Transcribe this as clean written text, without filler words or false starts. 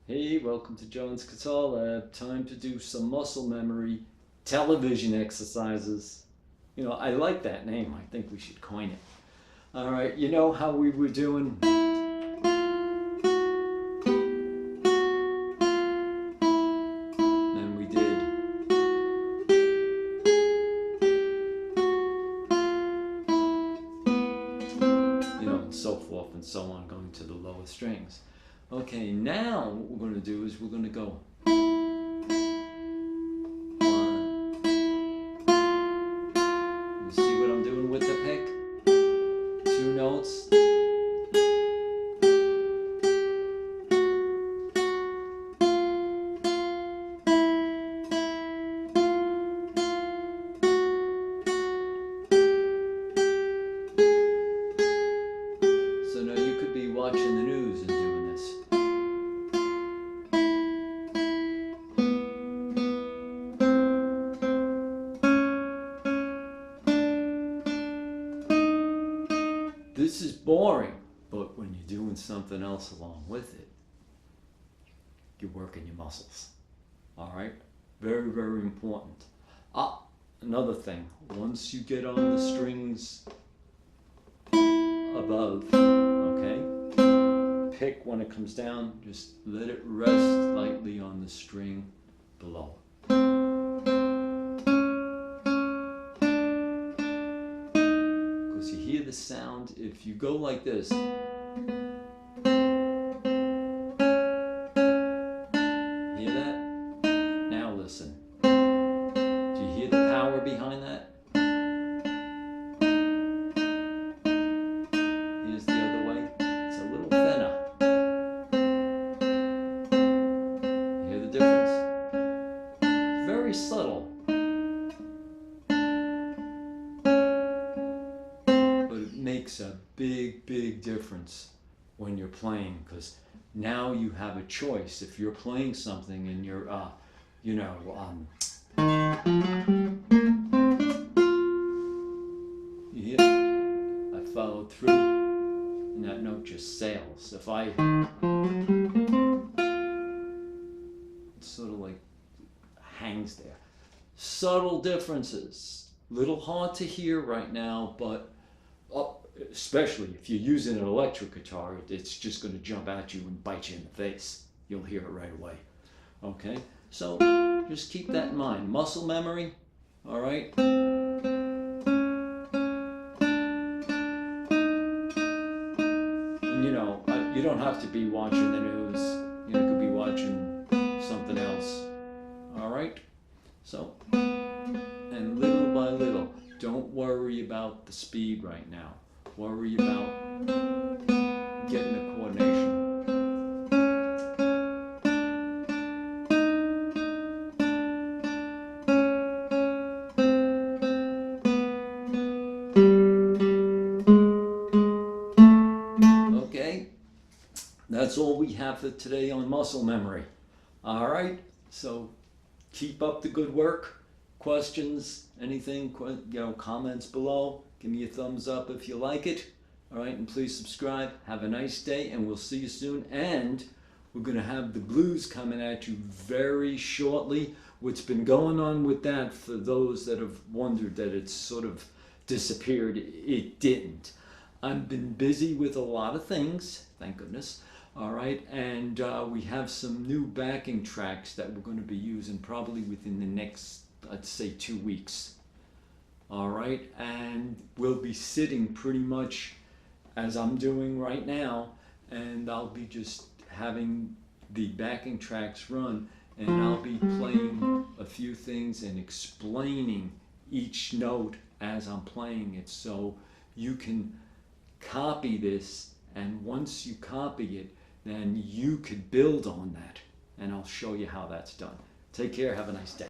Hey, welcome to Jones Guitar Lab. Time to do some muscle memory television exercises. You know, I like that name. I think we should coin it. All right, you know how we were doing? And we did. You know, and so forth and so on, going to the lower strings. Okay, now what we're going to do is we're going to go. You see what I'm doing with the pick? 2 notes. So now you could be watching the news and doing this. This is boring, but when you're doing something else along with it, you're working your muscles. All right? Very, very important. Another thing, once you get on the strings above, okay, pick when it comes down, just let it rest lightly on the string below. Because you hear the sound, if you go like this, hear that? Now listen. Do you hear the power behind that? Here's the other way. It's a little thinner. Hear the difference? Very subtle. But it makes a big, big difference when you're playing, because now you have a choice. If you're playing something and you're, you hear? I followed through, and that note just sails. If I, it sort of like hangs there. Subtle differences. Little hard to hear right now, but especially if you're using an electric guitar, it's just going to jump at you and bite you in the face. You'll hear it right away. Okay, so just keep that in mind. Muscle memory, all right? And you know, you don't have to be watching the news. You could be watching something else, all right? So, and little by little, don't worry about the speed right now. Worry about getting the coordination. Okay, that's all we have for today on muscle memory. All right, so keep up the good work. Questions, anything, comments below. Give me a thumbs up if you like it. All right, and please subscribe. Have a nice day, and we'll see you soon. And we're going to have the blues coming at you very shortly. What's been going on with that, for those that have wondered that it's sort of disappeared, it didn't. I've been busy with a lot of things, thank goodness. All right, and we have some new backing tracks that we're going to be using probably within the next, I'd say, 2 weeks. All right, and we'll be sitting pretty much as I'm doing right now, and I'll be just having the backing tracks run, and I'll be playing a few things and explaining each note as I'm playing it, so you can copy this, and once you copy it, then you could build on that, and I'll show you how that's done. Take care, have a nice day.